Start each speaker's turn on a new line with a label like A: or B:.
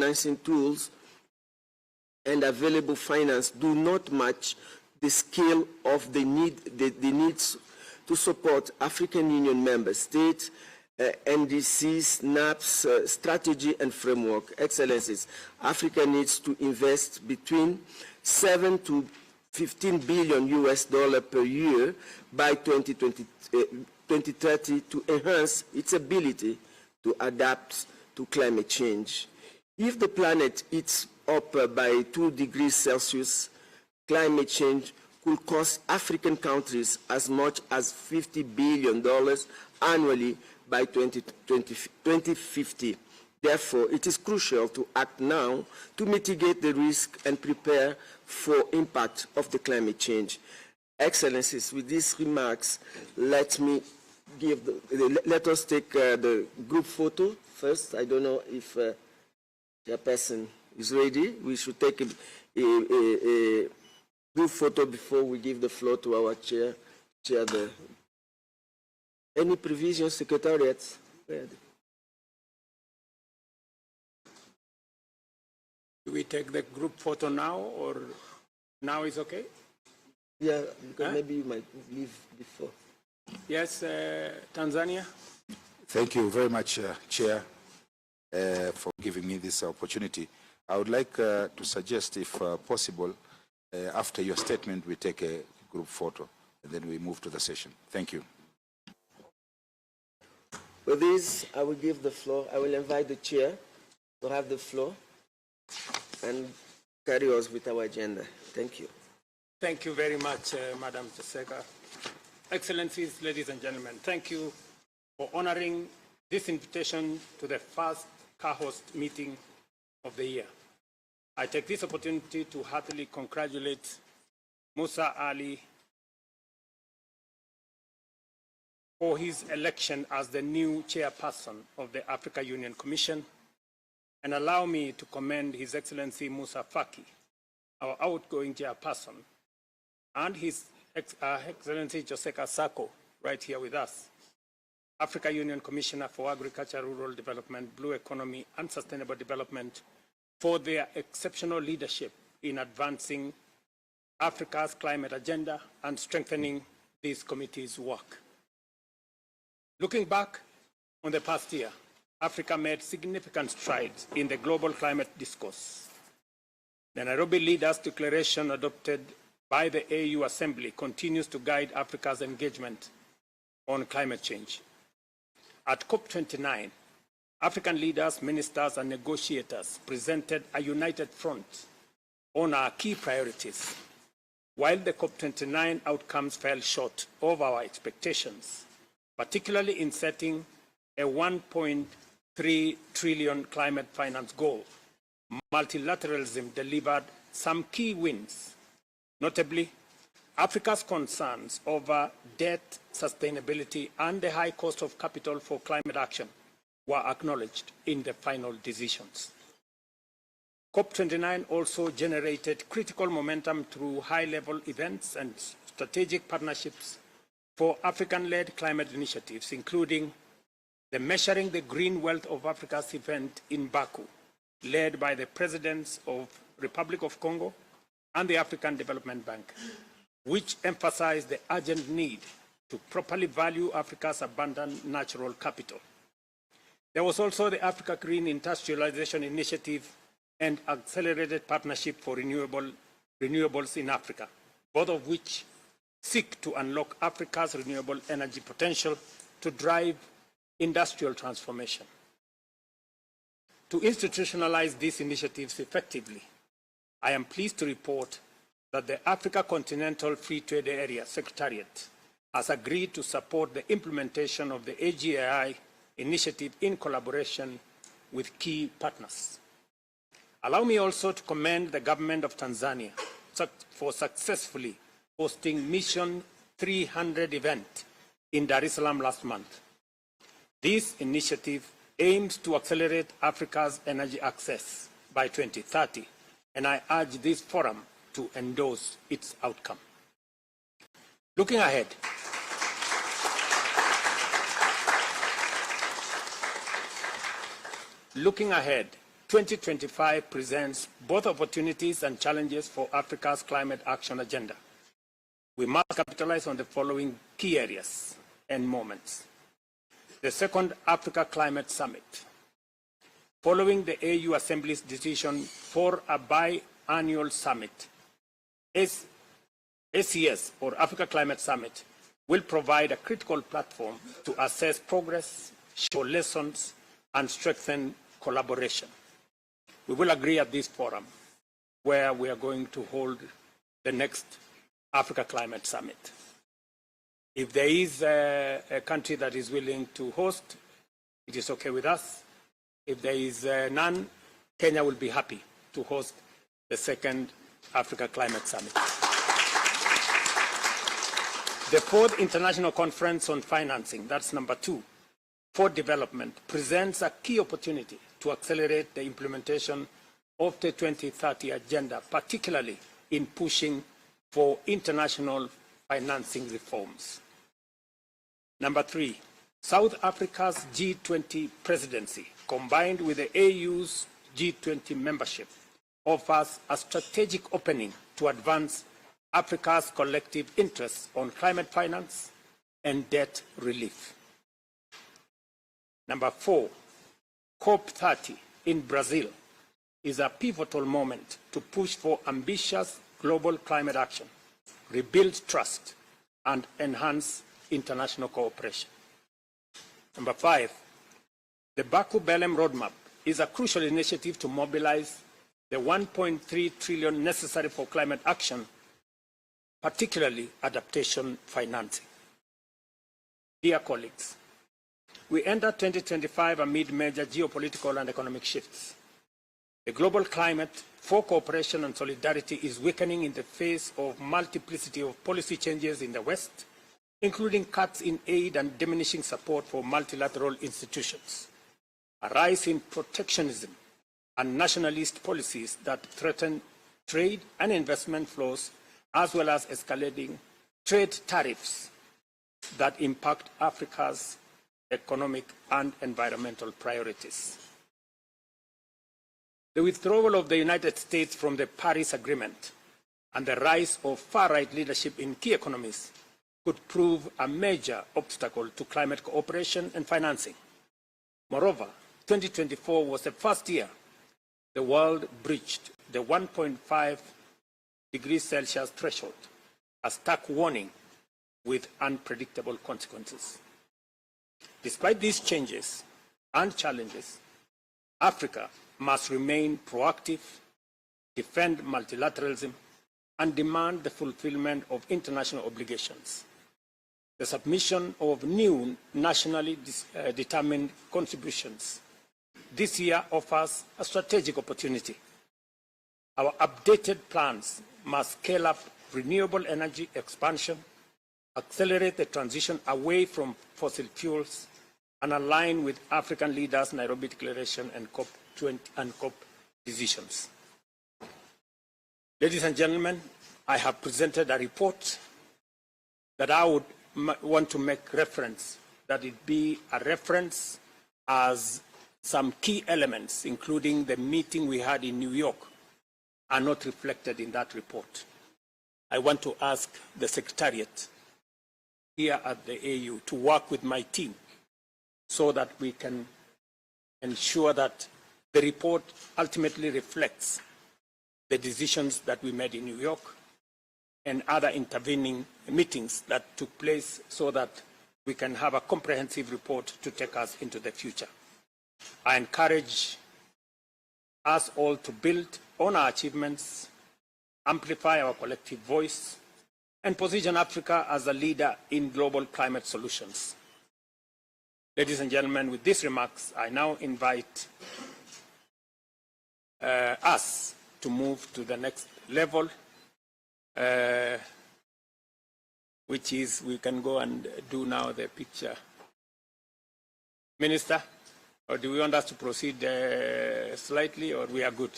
A: financing tools and available finance do not match the scale of the needs to support African Union member states, NDCs, NAP's strategy and framework. Excellencies, Africa needs to invest between 7 to 15 billion US dollars per year by 2030 to enhance its ability to adapt to climate change. If the planet heats up by 2 degrees Celsius, climate change could cost African countries as much as $50 billion annually by 2050. Therefore, it is crucial to act now to mitigate the risk and prepare for impact of the climate change. Excellencies, with these remarks, let us take the group photo first. I don't know if the person is ready. We should take a group photo before we give the floor to our chair. Any provisions, Secretariat?
B: Do we take the group photo now, or now is okay?
A: Yeah, because maybe you might leave before.
B: Yes, Tanzania.
C: Thank you very much, Chair, for giving me this opportunity. I would like to suggest, if possible, after your statement, we take a group photo, and then we move to the session. Thank you.
A: With this, I will give the floor. I will invite the chair to have the floor and carry us with our agenda. Thank you.
B: Thank you very much, Madam Joseka. Excellencies, ladies and gentlemen, thank you for honoring this invitation to the first CAHOST meeting of the year. I take this opportunity to heartily congratulate Musa Ali for his election as the new chairperson of the Africa Union Commission, and allow me to commend His Excellency Musa Faki, our outgoing chairperson, and His Excellency Joseka Sako, right here with us, Africa Union Commissioner for Agriculture, Rural Development, Blue Economy, and Sustainable Development, for their exceptional leadership in advancing Africa's climate agenda and strengthening this committee's work. Looking back on the past year, Africa made significant strides in the global climate discourse. The Nairobi Leaders' Declaration adopted by the AU Assembly continues to guide Africa's engagement on climate change. At COP29, African leaders, ministers, and negotiators presented a united front on our key priorities. While the COP29 outcomes fell short of our expectations, particularly in setting a 1.3 trillion climate finance goal, multilateralism delivered some key wins. Notably, Africa's concerns over debt sustainability and the high cost of capital for climate action were acknowledged in the final decisions. COP29 also generated critical momentum through high-level events and strategic partnerships for African-led climate initiatives, including the Measuring the Green Wealth of Africa's event in Baku, led by the Presidents of Republic of Congo and the African Development Bank, which emphasized the urgent need to properly value Africa's abundant natural capital. There was also the Africa Green Industrialization Initiative and Accelerated Partnership for Renewables in Africa, both of which seek to unlock Africa's renewable energy potential to drive industrial transformation. To institutionalize these initiatives effectively, I am pleased to report that the Africa Continental Free Trade Area Secretariat has agreed to support the implementation of the AGAI initiative in collaboration with key partners. Allow me also to commend the government of Tanzania for successfully hosting Mission 300 event in Dar es Salaam last month. This initiative aims to accelerate Africa's energy access by 2030, and I urge this forum to endorse its outcome. Looking ahead, 2025 presents both opportunities and challenges for Africa's climate action agenda. We must capitalize on the following key areas and moments. The second Africa Climate Summit. Following the AU Assembly's decision for a biannual summit, ACS, or Africa Climate Summit, will provide a critical platform to assess progress, show lessons, and strengthen collaboration. We will agree at this forum where we are going to hold the next Africa Climate Summit. If there is a country that is willing to host, it is okay with us. If there is none, Kenya will be happy to host the second Africa Climate Summit. The fourth International Conference on Financing, that's number 2, for development, presents a key opportunity to accelerate the implementation of the 2030 agenda, particularly in pushing for international financing reforms. Number 3, South Africa's G20 presidency, combined with the AU's G20 membership, offers a strategic opening to advance Africa's collective interests on climate finance and debt relief. Number 4, COP30 in Brazil is a pivotal moment to push for ambitious global climate action, rebuild trust, and enhance international cooperation. Number 5, the Baku-Belém Roadmap is a crucial initiative to mobilize the 1.3 trillion necessary for climate action, particularly adaptation financing. Dear colleagues, we enter 2025 amid major geopolitical and economic shifts. The global climate for cooperation and solidarity is weakening in the face of multiplicity of policy changes in the West, including cuts in aid and diminishing support for multilateral institutions, a rise in protectionism and nationalist policies that threaten trade and investment flows, as well as escalating trade tariffs that impact Africa's economic and environmental priorities. The withdrawal of the United States from the Paris Agreement and the rise of far-right leadership in key economies could prove a major obstacle to climate cooperation and financing. Moreover, 2024 was the first year the world breached the 1.5 degrees Celsius threshold, a stark warning with unpredictable consequences. Despite these changes and challenges, Africa must remain proactive, defend multilateralism, and demand the fulfillment of international obligations. The submission of new nationally determined contributions this year offers a strategic opportunity. Our updated plans must scale up renewable energy expansion, accelerate the transition away from fossil fuels, and align with African leaders' Nairobi Declaration and COP20 and COP decisions. Ladies and gentlemen, I have presented a report that I would want to make reference, that it be a reference as some key elements, including the meeting we had in New York, are not reflected in that report. I want to ask the Secretariat here at the AU to work with my team so that we can ensure that the report ultimately reflects the decisions that we made in New York and other intervening meetings that took place, so that we can have a comprehensive report to take us into the future. I encourage us all to build on our achievements, amplify our collective voice, and position Africa as a leader in global climate solutions. Ladies and gentlemen, with these remarks, I now invite us to move to the next level, which is, we can go and do now the picture. Minister, or do we want us to proceed slightly, or we are good?